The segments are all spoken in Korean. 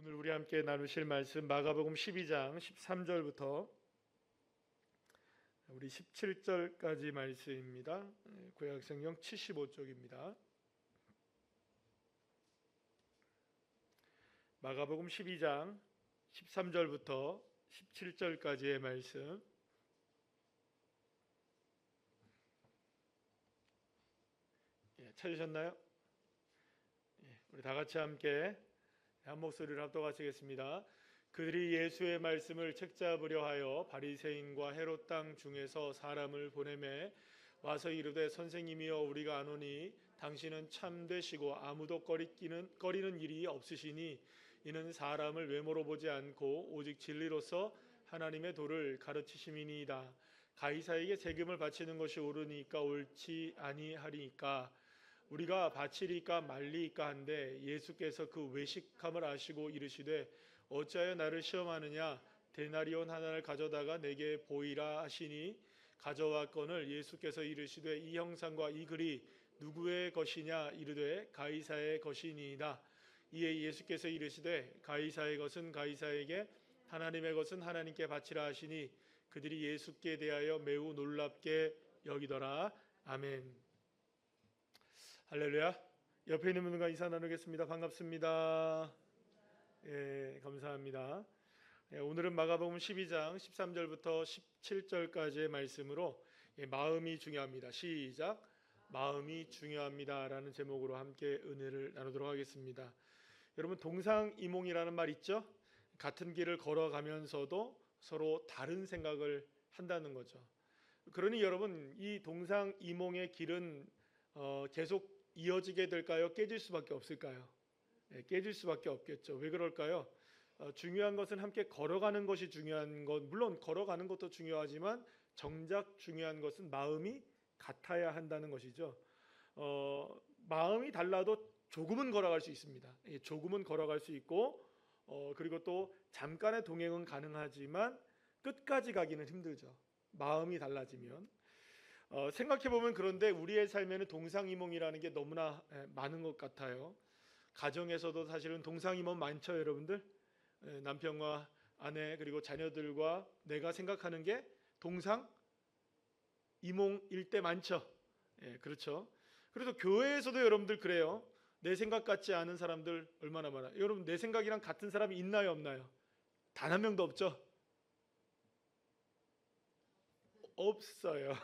오늘 우리 함께 나누실 말씀 마가복음 12장 13절부터 우리 17절까지 말씀입니다. 구약성경 75쪽입니다. 마가복음 12장 13절부터 17절까지의 말씀. 찾으셨나요? 우리 다 같이 함께 한 목소리를 합독하시겠습니다. 그들이 예수의 말씀을 책잡으려 하여 바리새인과 헤롯 땅 중에서 사람을 보내매 와서 이르되 선생님이여 우리가 아노니 당신은 참되시고 아무도 꺼리는 일이 없으시니 이는 사람을 외모로 보지 않고 오직 진리로서 하나님의 도를 가르치심이니이다. 가이사에게 세금을 바치는 것이 옳으니까 옳지 아니하리니까 우리가 바치리까 말리까 한데 예수께서 그 외식함을 아시고 이르시되 어찌하여 나를 시험하느냐 데나리온 하나를 가져다가 내게 보이라 하시니 가져왔거늘 예수께서 이르시되 이 형상과 이 글이 누구의 것이냐 이르되 가이사의 것이니이다. 이에 예수께서 이르시되 가이사의 것은 가이사에게 하나님의 것은 하나님께 바치라 하시니 그들이 예수께 대하여 매우 놀랍게 여기더라. 아멘. 할렐루야. 옆에 있는 분과 인사 나누겠습니다. 반갑습니다. 감사합니다. 오늘은 마가복음 12장 13절부터 17절까지의 말씀으로 마음이 중요합니다. 시작. 마음이 중요합니다 라는 제목으로 함께 은혜를 나누도록 하겠습니다. 여러분, 동상이몽이라는 말 있죠? 같은 길을 걸어가면서도 서로 다른 생각을 한다는 거죠. 그러니 여러분, 이 동상이몽의 길은 계속 이어지게 될까요? 깨질 수밖에 없을까요? 깨질 수밖에 없겠죠. 왜 그럴까요? 중요한 것은 함께 걸어가는 것이 중요한 것, 물론 걸어가는 것도 중요하지만 정작 중요한 것은 마음이 같아야 한다는 것이죠. 마음이 달라도 조금은 걸어갈 수 있습니다. 조금은 걸어갈 수 있고 그리고 또 잠깐의 동행은 가능하지만 끝까지 가기는 힘들죠. 마음이 달라지면. 생각해보면 그런데 우리의 삶에는 동상이몽이라는 게 너무나 많은 것 같아요. 가정에서도 사실은 동상이몽 많죠, 여러분들. 남편과 아내 그리고 자녀들과 내가 생각하는 게 동상이몽일 때 많죠. 그렇죠. 그래서 교회에서도 여러분들 그래요. 내 생각 같지 않은 사람들 얼마나 많아요. 여러분, 내 생각이랑 같은 사람이 있나요, 없나요? 단 한 명도 없죠. 없어요.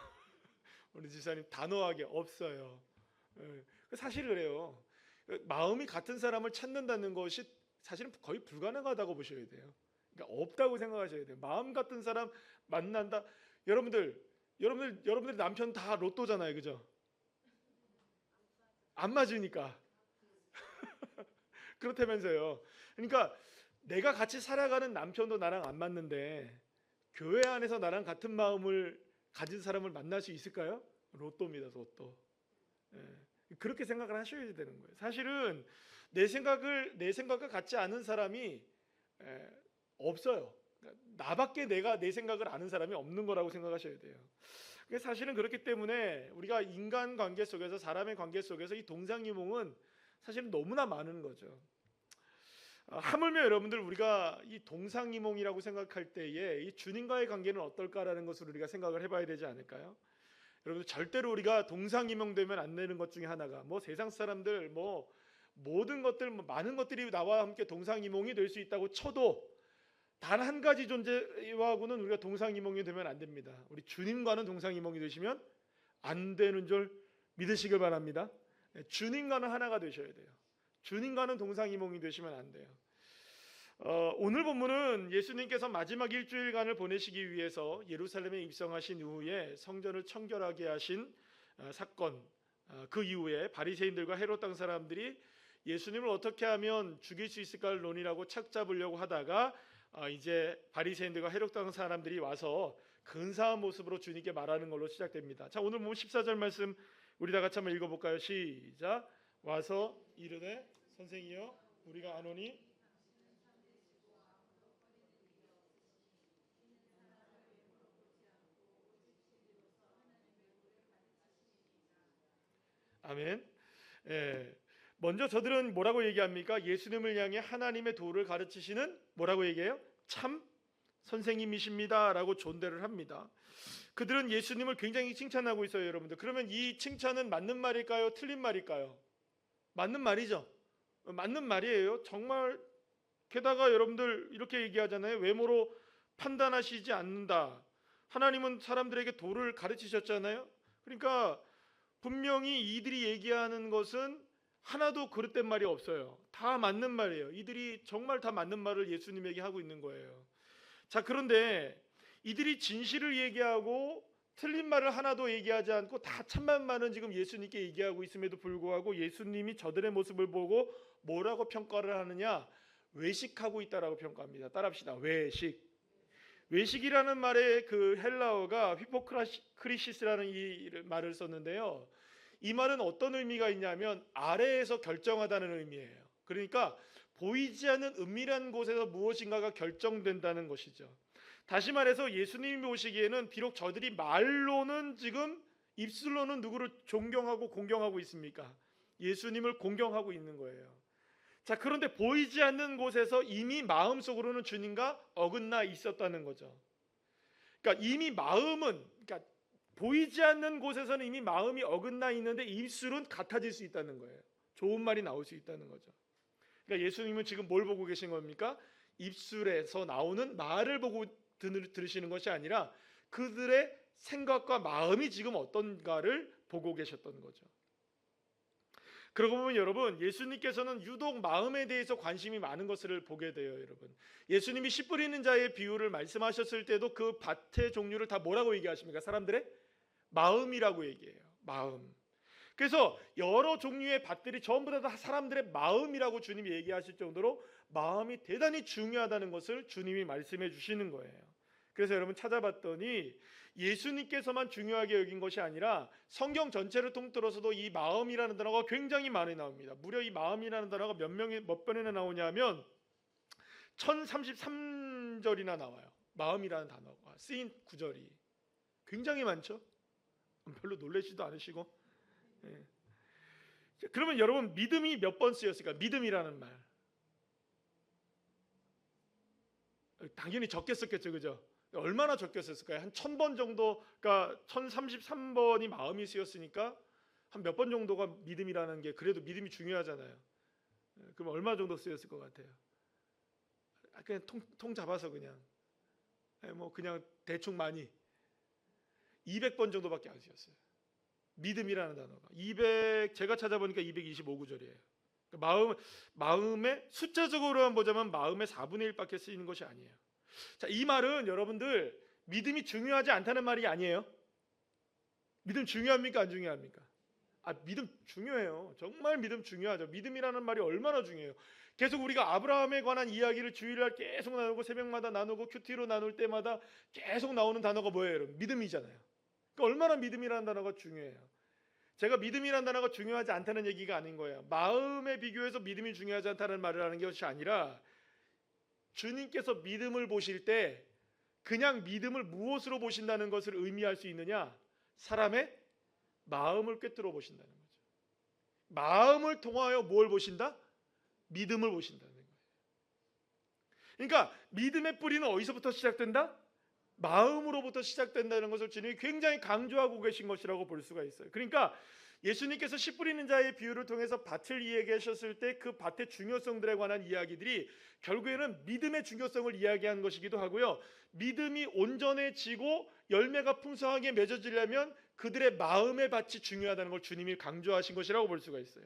우리 지사님 단호하게 없어요. 사실 그래요. 마음이 같은 사람을 찾는다는 것이 사실은 거의 불가능하다고 보셔야 돼요. 그러니까 없다고 생각하셔야 돼요. 마음 같은 사람 만난다. 여러분들 남편 다 로또잖아요, 그죠? 안 맞으니까. 그렇다면서요. 그러니까 내가 같이 살아가는 남편도 나랑 안 맞는데 교회 안에서 나랑 같은 마음을 가진 사람을 만날 수 있을까요? 로또입니다, 로또. 그렇게 생각을 하셔야 되는 거예요. 사실은 내 생각과 같지 않은 사람이 없어요. 그러니까 나밖에 내 생각을 아는 사람이 없는 거라고 생각하셔야 돼요. 사실은 그렇기 때문에 우리가 인간 관계 속에서, 사람의 관계 속에서 이 동상이몽은 사실은 너무나 많은 거죠. 하물며 여러분들, 우리가 이 동상이몽이라고 생각할 때에 이 주님과의 관계는 어떨까라는 것을 우리가 생각을 해봐야 되지 않을까요? 여러분들, 절대로 우리가 동상이몽되면 안 되는 것 중에 하나가 세상 사람들 모든 것들 많은 것들이 나와 함께 동상이몽이 될 수 있다고 쳐도 단 한 가지 존재와고는 우리가 동상이몽이 되면 안 됩니다. 우리 주님과는 동상이몽이 되시면 안 되는 줄 믿으시길 바랍니다. 주님과는 하나가 되셔야 돼요. 주님과는 동상이몽이 되시면 안 돼요. 오늘 본문은 예수님께서 마지막 일주일간을 보내시기 위해서 예루살렘에 입성하신 이후에 성전을 청결하게 하신 사건, 그 이후에 바리새인들과 헤롯 땅 사람들이 예수님을 어떻게 하면 죽일 수 있을까를 논의하고 착잡으려고 하다가 이제 바리새인들과 헤롯 땅 사람들이 와서 근사한 모습으로 주님께 말하는 걸로 시작됩니다. 자, 오늘 보면 14절 말씀 우리 다 같이 한번 읽어볼까요? 시작. 와서 이르되 선생이여 우리가 아노니 아멘. 먼저 저들은 뭐라고 얘기합니까? 예수님을 향해 하나님의 도를 가르치시는 뭐라고 얘기해요? 참 선생님이십니다 라고 존대를 합니다. 그들은 예수님을 굉장히 칭찬하고 있어요, 여러분들. 그러면 이 칭찬은 맞는 말일까요? 틀린 말일까요? 맞는 말이죠. 맞는 말이에요. 정말. 게다가 여러분들 이렇게 얘기하잖아요. 외모로 판단하시지 않는다. 하나님은 사람들에게 도를 가르치셨잖아요. 그러니까 분명히 이들이 얘기하는 것은 하나도 그릇된 말이 없어요. 다 맞는 말이에요. 이들이 정말 다 맞는 말을 예수님에게 하고 있는 거예요. 자, 그런데 이들이 진실을 얘기하고 틀린 말을 하나도 얘기하지 않고 다 참만만은 지금 예수님께 얘기하고 있음에도 불구하고 예수님이 저들의 모습을 보고 뭐라고 평가를 하느냐? 외식하고 있다라고 평가합니다. 따라합시다. 외식. 외식이라는 말의 그 헬라어가 히포크리시스라는 이 말을 썼는데요. 이 말은 어떤 의미가 있냐면 아래에서 결정하다는 의미예요. 그러니까 보이지 않는 은밀한 곳에서 무엇인가가 결정된다는 것이죠. 다시 말해서 예수님이 오시기에는 비록 저들이 말로는 지금 입술로는 누구를 존경하고 공경하고 있습니까? 예수님을 공경하고 있는 거예요. 자, 그런데 보이지 않는 곳에서 이미 마음속으로는 주님과 어긋나 있었다는 거죠. 그러니까 이미 마음은, 그러니까 보이지 않는 곳에서는 이미 마음이 어긋나 있는데 입술은 같아질 수 있다는 거예요. 좋은 말이 나올 수 있다는 거죠. 그러니까 예수님은 지금 뭘 보고 계신 겁니까? 입술에서 나오는 말을 보고 들으시는 것이 아니라 그들의 생각과 마음이 지금 어떤가를 보고 계셨던 거죠. 그러고 보면 여러분, 예수님께서는 유독 마음에 대해서 관심이 많은 것을 보게 돼요, 여러분. 예수님이 씨 뿌리는 자의 비유를 말씀하셨을 때도 그 밭의 종류를 다 뭐라고 얘기하십니까? 사람들의 마음이라고 얘기해요. 마음. 그래서 여러 종류의 밭들이 전부 다 사람들의 마음이라고 주님이 얘기하실 정도로 마음이 대단히 중요하다는 것을 주님이 말씀해 주시는 거예요. 그래서 여러분 찾아봤더니 예수님께서만 중요하게 여긴 것이 아니라 성경 전체를 통틀어서도 이 마음이라는 단어가 굉장히 많이 나옵니다. 무려 이 마음이라는 단어가 몇 번이나 나오냐면 1033절이나 나와요. 마음이라는 단어가 쓰인 구절이 굉장히 많죠. 별로 놀라지도 않으시고. 예. 그러면 여러분 믿음이 몇 번 쓰였을까? 믿음이라는 말 당연히 적게 썼겠죠, 그죠? 얼마나 적게 썼을까요? 한 1000번 정도, 그러니까 1033번이 마음이 쓰였으니까 한 몇 번 정도가 믿음이라는 게, 그래도 믿음이 중요하잖아요. 그럼 얼마 정도 쓰였을 것 같아요? 그냥 통 잡아서 그냥 뭐 그냥 대충 많이 200번 정도밖에 안 쓰였어요. 믿음이라는 단어가 제가 찾아보니까 225구절이에요. 마음의 숫자적으로만 보자면 마음의 4분의 1밖에 쓰이는 것이 아니에요. 자, 이 말은 여러분들 믿음이 중요하지 않다는 말이 아니에요. 믿음 중요합니까? 안 중요합니까? 믿음 중요해요. 정말 믿음 중요하죠. 믿음이라는 말이 얼마나 중요해요. 계속 우리가 아브라함에 관한 이야기를 주일날 계속 나누고 새벽마다 나누고 큐티로 나눌 때마다 계속 나오는 단어가 뭐예요, 여러분? 믿음이잖아요. 그러니까 얼마나 믿음이라는 단어가 중요해요. 제가 믿음이라는 단어가 중요하지 않다는 얘기가 아닌 거예요. 마음에 비교해서 믿음이 중요하지 않다는 말을 하는 것이 아니라 주님께서 믿음을 보실 때 그냥 믿음을 무엇으로 보신다는 것을 의미할 수 있느냐? 사람의 마음을 꿰뚫어 보신다는 거죠. 마음을 통하여 뭘 보신다? 믿음을 보신다는 거예요. 그러니까 믿음의 뿌리는 어디서부터 시작된다? 마음으로부터 시작된다는 것을 주님이 굉장히 강조하고 계신 것이라고 볼 수가 있어요. 그러니까 예수님께서 씨 뿌리는 자의 비유를 통해서 밭을 이야기하셨을 때 그 밭의 중요성들에 관한 이야기들이 결국에는 믿음의 중요성을 이야기하는 것이기도 하고요. 믿음이 온전해지고 열매가 풍성하게 맺어지려면 그들의 마음의 밭이 중요하다는 걸 주님이 강조하신 것이라고 볼 수가 있어요.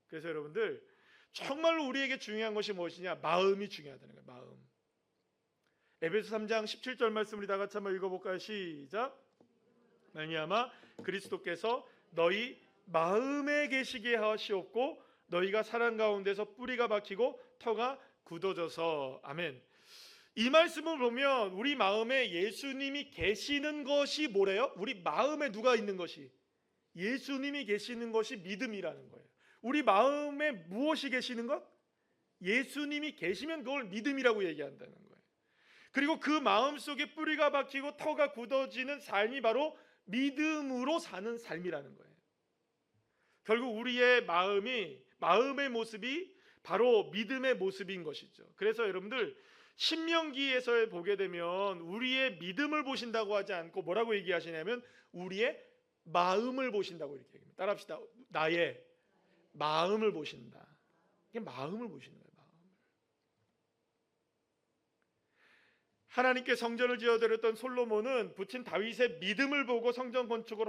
그래서 여러분들 정말로 우리에게 중요한 것이 무엇이냐? 마음이 중요하다는 거예요. 마음. 에베소 3장 17절 말씀을 다 같이 한번 읽어볼까요? 시작. 말미암아 그리스도께서 너희 마음에 계시게 하시옵고 너희가 사랑 가운데서 뿌리가 박히고 터가 굳어져서. 아멘. 이 말씀을 보면 우리 마음에 예수님이 계시는 것이 뭐래요? 우리 마음에 누가 있는 것이? 예수님이 계시는 것이 믿음이라는 거예요. 우리 마음에 무엇이 계시는 것? 예수님이 계시면 그걸 믿음이라고 얘기한다는 거예요. 그리고 그 마음속에 뿌리가 박히고 터가 굳어지는 삶이 바로 믿음으로 사는 삶이라는 거예요. 결국 우리의 마음이 마음의 모습이 바로 믿음의 모습인 것이죠. 그래서 여러분들 신명기에서 보게 되면 우리의 믿음을 보신다고 하지 않고 뭐라고 얘기하시냐면 우리의 마음을 보신다고 이렇게 얘기합니다. 따라합시다. 나의 마음을 보신다. 이게 마음을 보시는 거예요. 마음을. 하나님께 성전을 지어드렸던 솔로몬은 부친 다윗의 믿음을 보고 성전 건축을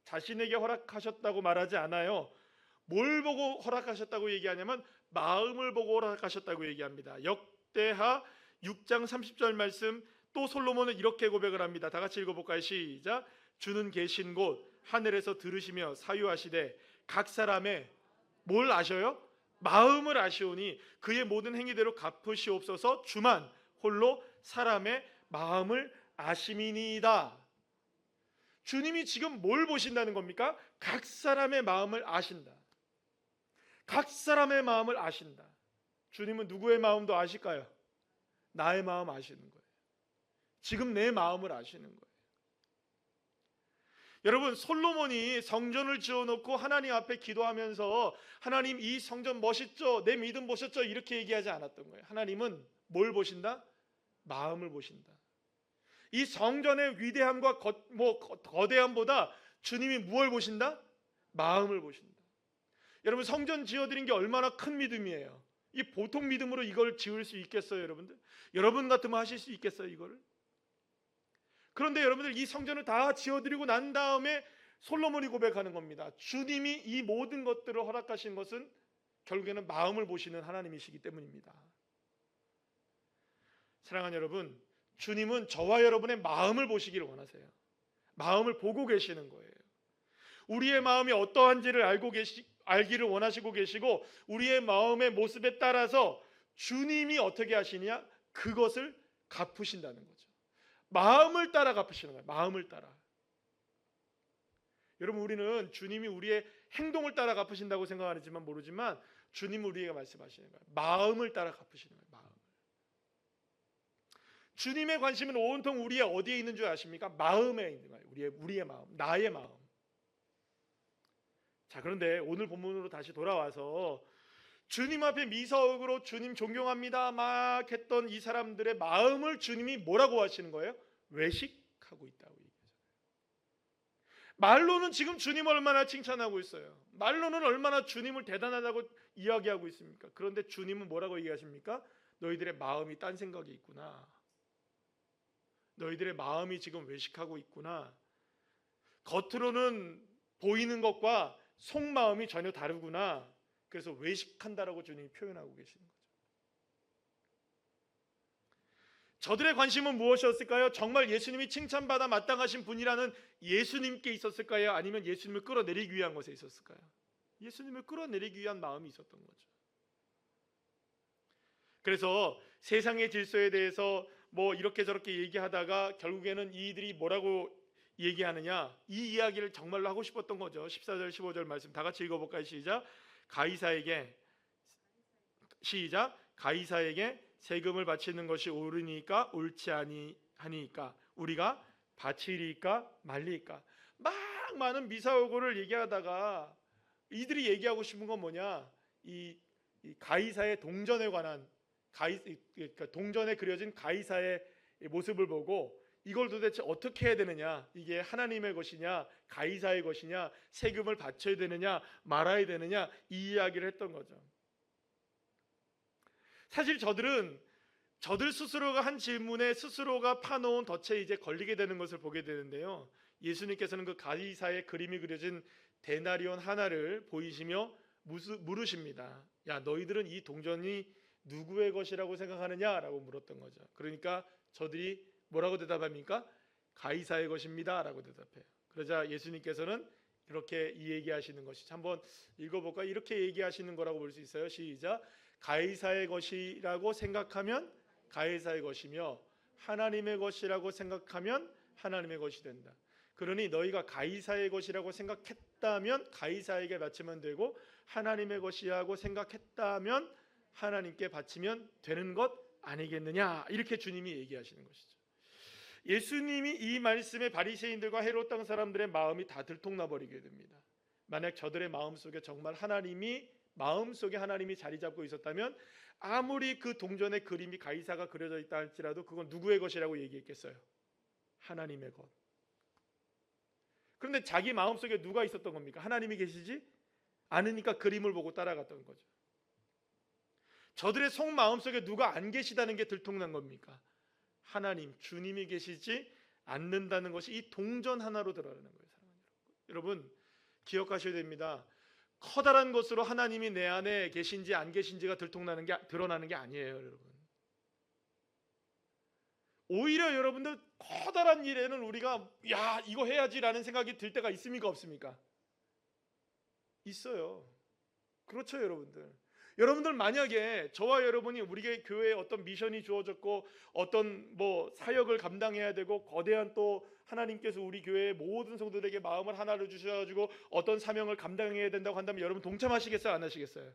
자신에게 허락하셨다고 말하지 않아요. 뭘 보고 허락하셨다고 얘기하냐면 마음을 보고 허락하셨다고 얘기합니다. 역대하 6장 30절 말씀, 또 솔로몬은 이렇게 고백을 합니다. 다 같이 읽어볼까요? 시작. 주는 계신 곳 하늘에서 들으시며 사유하시되 각 사람의 뭘 아셔요? 마음을 아시오니 그의 모든 행위대로 갚으시옵소서. 주만 홀로 사람의 마음을 아심이니이다. 주님이 지금 뭘 보신다는 겁니까? 각 사람의 마음을 아신다. 각 사람의 마음을 아신다. 주님은 누구의 마음도 아실까요? 나의 마음 아시는 거예요. 지금 내 마음을 아시는 거예요. 여러분, 솔로몬이 성전을 지어놓고 하나님 앞에 기도하면서 하나님 이 성전 멋있죠? 내 믿음 보셨죠? 이렇게 얘기하지 않았던 거예요. 하나님은 뭘 보신다? 마음을 보신다. 이 성전의 위대함과 거대함보다 주님이 무엇을 보신다? 마음을 보신다. 여러분, 성전 지어드린 게 얼마나 큰 믿음이에요. 이 보통 믿음으로 이걸 지을 수 있겠어요, 여러분들? 여러분 같으면 하실 수 있겠어요, 이거를? 그런데 여러분들, 이 성전을 다 지어드리고 난 다음에 솔로몬이 고백하는 겁니다. 주님이 이 모든 것들을 허락하신 것은 결국에는 마음을 보시는 하나님이시기 때문입니다. 사랑하는 여러분, 주님은 저와 여러분의 마음을 보시기를 원하세요. 마음을 보고 계시는 거예요. 우리의 마음이 어떠한지를 알기를 원하시고 계시고, 우리의 마음의 모습에 따라서 주님이 어떻게 하시냐? 그것을 갚으신다는 거죠. 마음을 따라 갚으시는 거예요. 마음을 따라. 여러분, 우리는 주님이 우리의 행동을 따라 갚으신다고 생각하지만 모르지만 주님은 우리에게 말씀하시는 거예요. 마음을 따라 갚으시는 거예요. 마음을. 주님의 관심은 온통 우리의 어디에 있는 줄 아십니까? 마음에 있는 거예요. 우리의 마음, 나의 마음. 자, 그런데 오늘 본문으로 다시 돌아와서 주님 앞에 미사옥으로 주님 존경합니다 막 했던 이 사람들의 마음을 주님이 뭐라고 하시는 거예요? 외식하고 있다고 얘기하잖아요. 말로는 지금 주님을 얼마나 칭찬하고 있어요. 말로는 얼마나 주님을 대단하다고 이야기하고 있습니까? 그런데 주님은 뭐라고 얘기하십니까? 너희들의 마음이 딴 생각이 있구나. 너희들의 마음이 지금 외식하고 있구나. 겉으로는 보이는 것과 속마음이 전혀 다르구나. 그래서 외식한다라고 주님이 표현하고 계시는 거죠. 저들의 관심은 무엇이었을까요? 정말 예수님이 칭찬받아 마땅하신 분이라는 예수님께 있었을까요? 아니면 예수님을 끌어내리기 위한 것에 있었을까요? 예수님을 끌어내리기 위한 마음이 있었던 거죠. 그래서 세상의 질서에 대해서 뭐 이렇게 저렇게 얘기하다가 결국에는 이들이 뭐라고 얘기하느냐, 이 이야기를 정말로 하고 싶었던 거죠. 14절 15절 말씀 다 같이 읽어볼까요? 시작. 가이사에게 세금을 바치는 것이 옳으니까 옳지 아니하니까 우리가 바치리까 말리까. 막 많은 미사오고를 얘기하다가 이들이 얘기하고 싶은 건 뭐냐, 이 가이사의 동전에 관한 그러니까 동전에 그려진 가이사의 모습을 보고 이걸 도대체 어떻게 해야 되느냐, 이게 하나님의 것이냐 가이사의 것이냐, 세금을 바쳐야 되느냐 말아야 되느냐, 이 이야기를 했던 거죠. 사실 저들 스스로가 한 질문에 스스로가 파놓은 덫에 이제 걸리게 되는 것을 보게 되는데요. 예수님께서는 그 가이사의 그림이 그려진 데나리온 하나를 보이시며 물으십니다. 야, 너희들은 이 동전이 누구의 것이라고 생각하느냐라고 물었던 거죠. 그러니까 저들이 뭐라고 대답합니까? 가이사의 것입니다 라고 대답해요. 그러자 예수님께서는 이렇게 이 얘기하시는 것이죠. 한번 읽어볼까요? 이렇게 얘기하시는 거라고 볼 수 있어요. 시작. 가이사의 것이라고 생각하면 가이사의 것이며 하나님의 것이라고 생각하면 하나님의 것이 된다. 그러니 너희가 가이사의 것이라고 생각했다면 가이사에게 바치면 되고, 하나님의 것이라고 생각했다면 하나님께 바치면 되는 것 아니겠느냐, 이렇게 주님이 얘기하시는 것이죠. 예수님이 이 말씀에 바리새인들과 헤롯 땅 사람들의 마음이 다 들통나버리게 됩니다. 만약 저들의 마음속에 정말 하나님이 마음속에 하나님이 자리 잡고 있었다면 아무리 그 동전의 그림이 가이사가 그려져 있다 할지라도 그건 누구의 것이라고 얘기했겠어요? 하나님의 것. 그런데 자기 마음속에 누가 있었던 겁니까? 하나님이 계시지 않으니까 그림을 보고 따라갔던 거죠. 저들의 속마음속에 누가 안 계시다는 게 들통난 겁니까? 하나님, 주님이 계시지 않는다는 것이 이 동전 하나로 드러나는 거예요. 여러분 기억하셔야 됩니다. 커다란 것으로 하나님이 내 안에 계신지 안 계신지가 드러나는 게 아니에요, 여러분. 오히려 여러분들 커다란 일에는 우리가 야 이거 해야지라는 생각이 들 때가 있습니까 없습니까? 있어요. 그렇죠, 여러분들. 여러분들 만약에 저와 여러분이 우리 교회에 어떤 미션이 주어졌고 어떤 사역을 감당해야 되고 거대한 또 하나님께서 우리 교회의 모든 성도들에게 마음을 하나로 주셔가지고 어떤 사명을 감당해야 된다고 한다면 여러분 동참하시겠어요? 안 하시겠어요?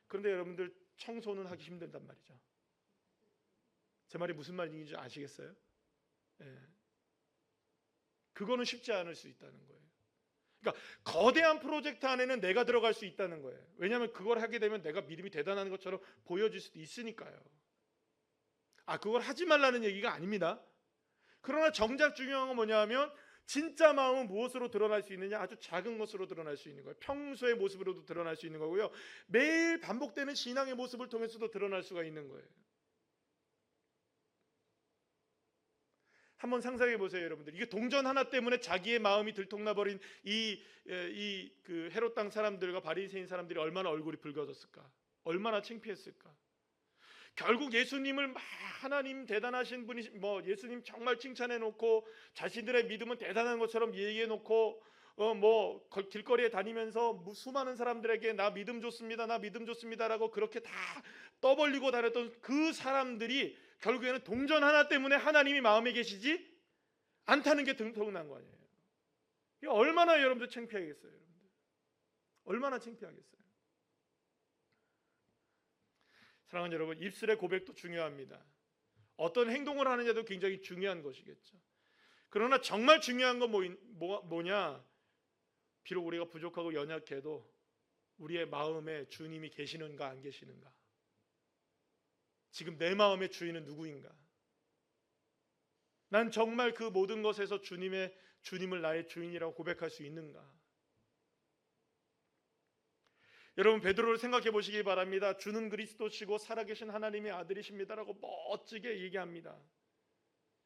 그런데 여러분들 청소는 하기 힘들단 말이죠. 제 말이 무슨 말인지 아시겠어요? 예. 그거는 쉽지 않을 수 있다는 거예요. 그러니까 거대한 프로젝트 안에는 내가 들어갈 수 있다는 거예요. 왜냐하면 그걸 하게 되면 내가 믿음이 대단한 것처럼 보여질 수도 있으니까요. 그걸 하지 말라는 얘기가 아닙니다. 그러나 정작 중요한 건 뭐냐면 진짜 마음은 무엇으로 드러날 수 있느냐? 아주 작은 것으로 드러날 수 있는 거예요. 평소의 모습으로도 드러날 수 있는 거고요. 매일 반복되는 신앙의 모습을 통해서도 드러날 수가 있는 거예요. 한번 상상해 보세요, 여러분들. 이게 동전 하나 때문에 자기의 마음이 들통나버린 그 헤롯 땅 사람들과 바리새인 사람들이 얼마나 얼굴이 붉어졌을까? 얼마나 창피했을까? 결국 예수님을 하나님 대단하신 분이 예수님 정말 칭찬해 놓고 자신들의 믿음은 대단한 것처럼 얘기해 놓고 길거리에 다니면서 수많은 사람들에게 나 믿음 좋습니다, 나 믿음 좋습니다라고 그렇게 다 떠벌리고 다녔던 그 사람들이 결국에는 동전 하나 때문에 하나님이 마음에 계시지 않다는 게 들통난 거 아니에요. 이게 얼마나 여러분들 창피하겠어요, 여러분들. 얼마나 창피하겠어요. 사랑하는 여러분, 입술의 고백도 중요합니다. 어떤 행동을 하느냐도 굉장히 중요한 것이겠죠. 그러나 정말 중요한 건 뭐냐? 비록 우리가 부족하고 연약해도 우리의 마음에 주님이 계시는가 안 계시는가? 지금 내 마음의 주인은 누구인가? 난 정말 그 모든 것에서 주님을 나의 주인이라고 고백할 수 있는가? 여러분 베드로를 생각해 보시기 바랍니다. 주는 그리스도시고 살아계신 하나님의 아들이십니다라고 멋지게 얘기합니다.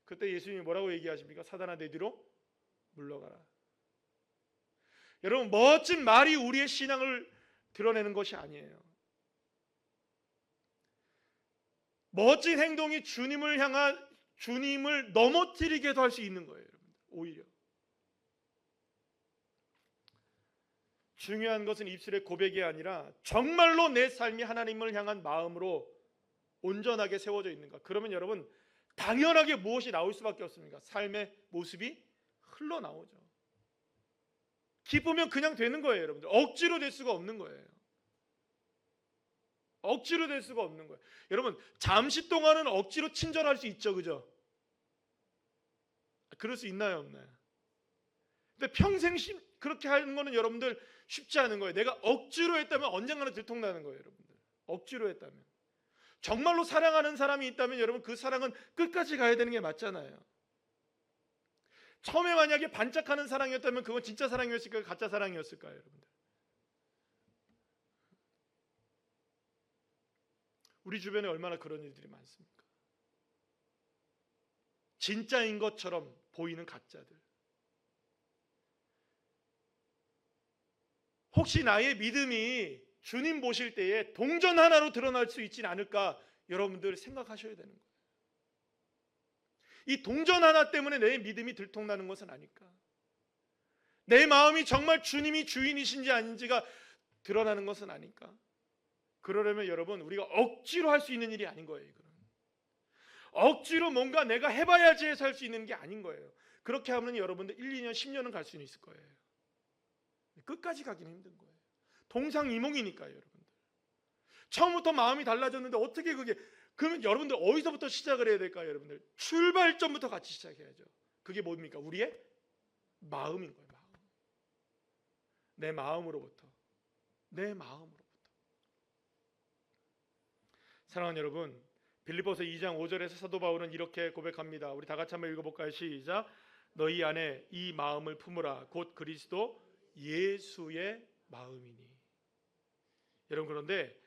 그때 예수님이 뭐라고 얘기하십니까? 사단아 내 뒤로 물러가라. 여러분 멋진 말이 우리의 신앙을 드러내는 것이 아니에요. 멋진 행동이 주님을 넘어뜨리게도 할 수 있는 거예요, 여러분들. 오히려 중요한 것은 입술의 고백이 아니라 정말로 내 삶이 하나님을 향한 마음으로 온전하게 세워져 있는가. 그러면 여러분 당연하게 무엇이 나올 수밖에 없습니까? 삶의 모습이 흘러나오죠. 기쁘면 그냥 되는 거예요, 여러분들. 억지로 될 수가 없는 거예요. 억지로 될 수가 없는 거예요. 여러분 잠시 동안은 억지로 친절할 수 있죠, 그죠? 그럴 수 있나요, 없나요? 근데 평생 그렇게 하는 거는 여러분들 쉽지 않은 거예요. 내가 억지로 했다면 언젠가는 들통나는 거예요, 여러분들. 억지로 했다면. 정말로 사랑하는 사람이 있다면 여러분 그 사랑은 끝까지 가야 되는 게 맞잖아요. 처음에 만약에 반짝하는 사랑이었다면 그건 진짜 사랑이었을까요? 가짜 사랑이었을까요, 여러분들? 우리 주변에 얼마나 그런 일들이 많습니까? 진짜인 것처럼 보이는 가짜들. 혹시 나의 믿음이 주님 보실 때에 동전 하나로 드러날 수 있지는 않을까 여러분들 생각하셔야 되는 거예요. 이 동전 하나 때문에 내 믿음이 들통나는 것은 아닐까? 내 마음이 정말 주님이 주인이신지 아닌지가 드러나는 것은 아닐까? 그러려면 여러분 우리가 억지로 할 수 있는 일이 아닌 거예요. 이거는. 억지로 뭔가 내가 해봐야지 해서 할 수 있는 게 아닌 거예요. 그렇게 하면 여러분들 1, 2년, 10년은 갈 수는 있을 거예요. 끝까지 가기는 힘든 거예요. 동상이몽이니까요, 여러분들. 처음부터 마음이 달라졌는데 어떻게 그러면 여러분들 어디서부터 시작을 해야 될까요, 여러분들? 출발점부터 같이 시작해야죠. 그게 뭡니까? 우리의 마음인 거예요, 마음. 내 마음으로부터. 사랑하는 여러분, 빌립보서 2장 5절에서 사도 바울은 이렇게 고백합니다. 우리 다 같이 한번 읽어볼까요? 시작. 너희 안에 이 마음을 품으라. 곧 그리스도 예수의 마음이니. 여러분, 그런데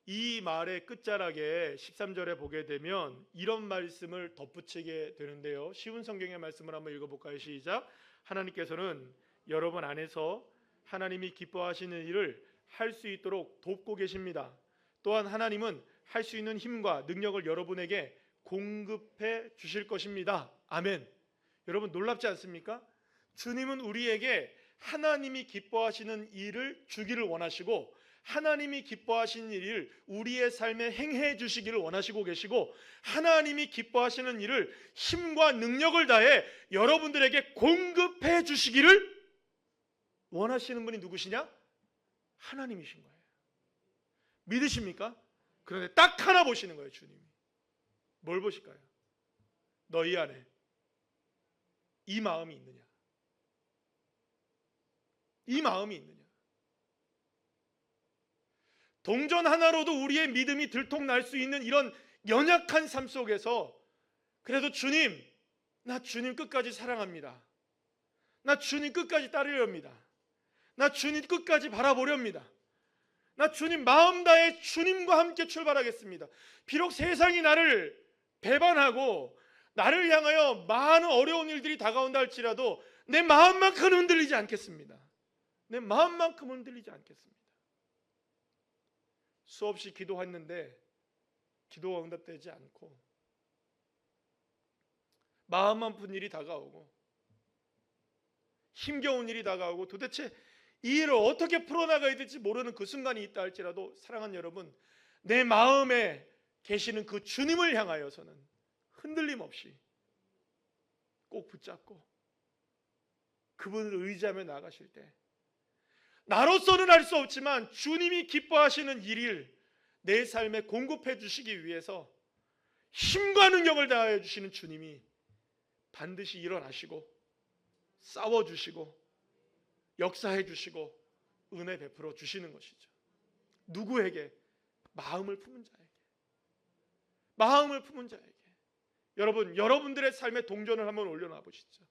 이 말의 끝자락에 13절에 보게 되면 이런 말씀을 덧붙이게 되는데요. 쉬운 성경의 말씀을 한번 읽어볼까요? 시작. 하나님께서는 여러분 안에서 하나님이 기뻐하시는 일을 할 수 있도록 돕고 계십니다. 또한 하나님은 할 수 있는 힘과 능력을 여러분에게 공급해 주실 것입니다. 아멘. 여러분, 놀랍지 않습니까? 주님은 우리에게 하나님이 기뻐하시는 일을 주기를 원하시고, 하나님이 기뻐하시는 일을 우리의 삶에 행해 주시기를 원하시고 계시고, 하나님이 기뻐하시는 일을 힘과 능력을 다해 여러분들에게 공급해 주시기를 원하시는 분이 누구시냐? 하나님이신 거예요. 믿으십니까? 그런데 딱 하나 보시는 거예요. 주님이 뭘 보실까요? 너희 안에 이 마음이 있느냐? 이 마음이 있느냐? 동전 하나로도 우리의 믿음이 들통날 수 있는 이런 연약한 삶 속에서 그래도 주님, 나 주님 끝까지 사랑합니다. 나 주님 끝까지 따르려 합니다. 나 주님 끝까지 바라보렵니다. 나 주님 마음 다해 주님과 함께 출발하겠습니다. 비록 세상이 나를 배반하고 나를 향하여 많은 어려운 일들이 다가온다 할지라도 내 마음만큼은 흔들리지 않겠습니다. 내 마음만큼 흔들리지 않겠습니다. 수없이 기도했는데 기도가 응답되지 않고 마음 아픈 일이 다가오고 힘겨운 일이 다가오고 도대체 이 일을 어떻게 풀어나가야 될지 모르는 그 순간이 있다 할지라도 사랑하는 여러분, 내 마음에 계시는 그 주님을 향하여서는 흔들림 없이 꼭 붙잡고 그분을 의지하며 나가실 때 나로서는 할 수 없지만 주님이 기뻐하시는 일을 내 삶에 공급해 주시기 위해서 힘과 능력을 다하여 주시는 주님이 반드시 일어나시고 싸워주시고 역사해 주시고 은혜 베풀어 주시는 것이죠. 누구에게? 마음을 품은 자에게. 마음을 품은 자에게. 여러분, 여러분들의 삶의 동전을 한번 올려놔 보시죠.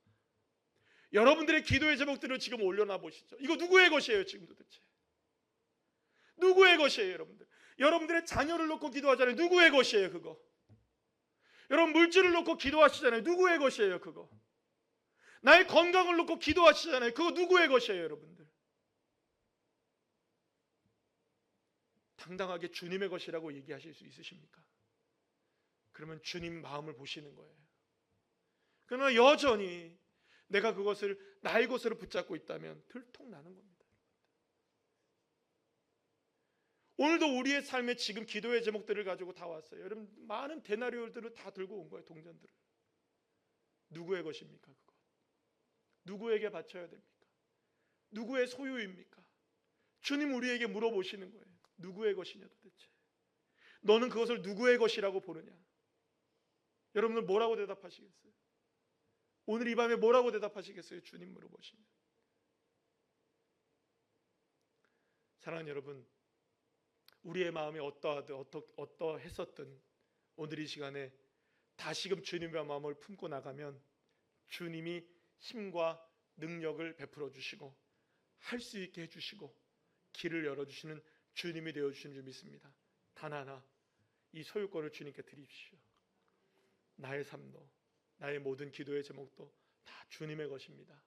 여러분들의 기도의 제목들을 지금 올려놔 보시죠. 이거 누구의 것이에요 지금 도대체? 누구의 것이에요 여러분들? 여러분들의 자녀를 놓고 기도하잖아요. 누구의 것이에요 그거? 여러분 물질을 놓고 기도하시잖아요. 누구의 것이에요 그거? 나의 건강을 놓고 기도하시잖아요. 그거 누구의 것이에요 여러분들? 당당하게 주님의 것이라고 얘기하실 수 있으십니까? 그러면 주님 마음을 보시는 거예요. 그러나 여전히 내가 그것을 나의 것으로 붙잡고 있다면 들통나는 겁니다. 오늘도 우리의 삶에 지금 기도의 제목들을 가지고 다 왔어요. 여러분 많은 데나리올들을 다 들고 온 거예요. 동전들을. 누구의 것입니까 그거? 누구에게 바쳐야 됩니까? 누구의 소유입니까? 주님 우리에게 물어보시는 거예요. 누구의 것이냐 도대체? 너는 그것을 누구의 것이라고 보느냐? 여러분들 뭐라고 대답하시겠어요? 오늘 이 밤에 뭐라고 대답하시겠어요? 주님 물어보시면. 사랑하는 여러분, 우리의 마음이 어떠했었든 오늘 이 시간에 다시금 주님의 마음을 품고 나가면 주님이 힘과 능력을 베풀어 주시고 할 수 있게 해주시고 길을 열어주시는 주님이 되어주시는 줄 믿습니다. 단 하나, 이 소유권을 주님께 드립시오. 나의 삶도 나의 모든 기도의 제목도 다 주님의 것입니다.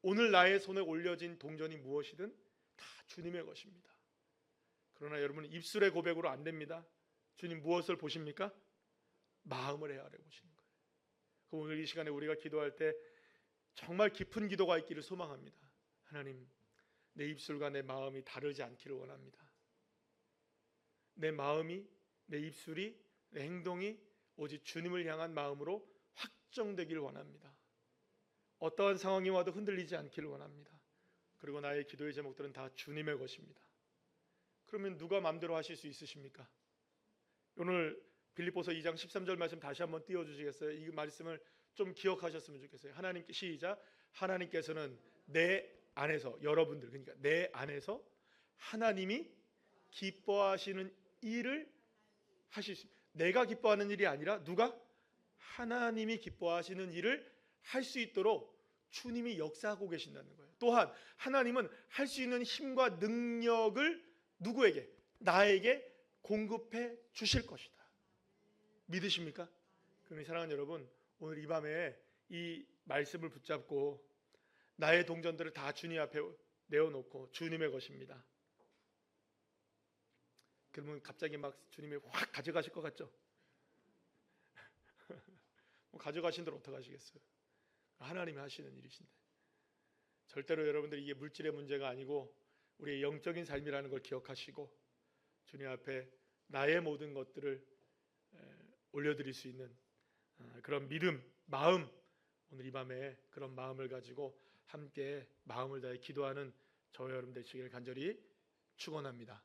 오늘 나의 손에 올려진 동전이 무엇이든 다 주님의 것입니다. 그러나 여러분 입술의 고백으로 안 됩니다. 주님 무엇을 보십니까? 마음을 헤아려 보시는 거예요. 오늘 이 시간에 우리가 기도할 때 정말 깊은 기도가 있기를 소망합니다. 하나님, 내 입술과 내 마음이 다르지 않기를 원합니다. 내 마음이, 내 입술이, 내 행동이 오직 주님을 향한 마음으로 확정되기를 원합니다. 어떠한 상황이 와도 흔들리지 않기를 원합니다. 그리고 나의 기도의 제목들은 다 주님의 것입니다. 그러면 누가 마음대로 하실 수 있으십니까? 오늘 빌립보서 2장 13절 말씀 다시 한번 띄워주시겠어요? 이 말씀을 좀 기억하셨으면 좋겠어요. 하나님께 시작. 하나님께서는 내 안에서, 여러분들 그러니까 내 안에서 하나님이 기뻐하시는 일을 하실 수, 내가 기뻐하는 일이 아니라 누가? 하나님이 기뻐하시는 일을 할 수 있도록 주님이 역사하고 계신다는 거예요. 또한 하나님은 할 수 있는 힘과 능력을 누구에게? 나에게 공급해 주실 것이다. 믿으십니까? 그러니 사랑하는 여러분, 오늘 이 밤에 이 말씀을 붙잡고 나의 동전들을 다 주님 앞에 내어놓고 주님의 것입니다. 그러면 갑자기 막 주님이 확 가져가실 것 같죠? 가져가신 대로 어떡하시겠어요? 하나님이 하시는 일이신데, 절대로 여러분들이 이게 물질의 문제가 아니고 우리의 영적인 삶이라는 걸 기억하시고 주님 앞에 나의 모든 것들을 올려드릴 수 있는 그런 믿음, 마음, 오늘 이 밤에 그런 마음을 가지고 함께 마음을 다해 기도하는 저와 여러분 되시기를 간절히 축원합니다.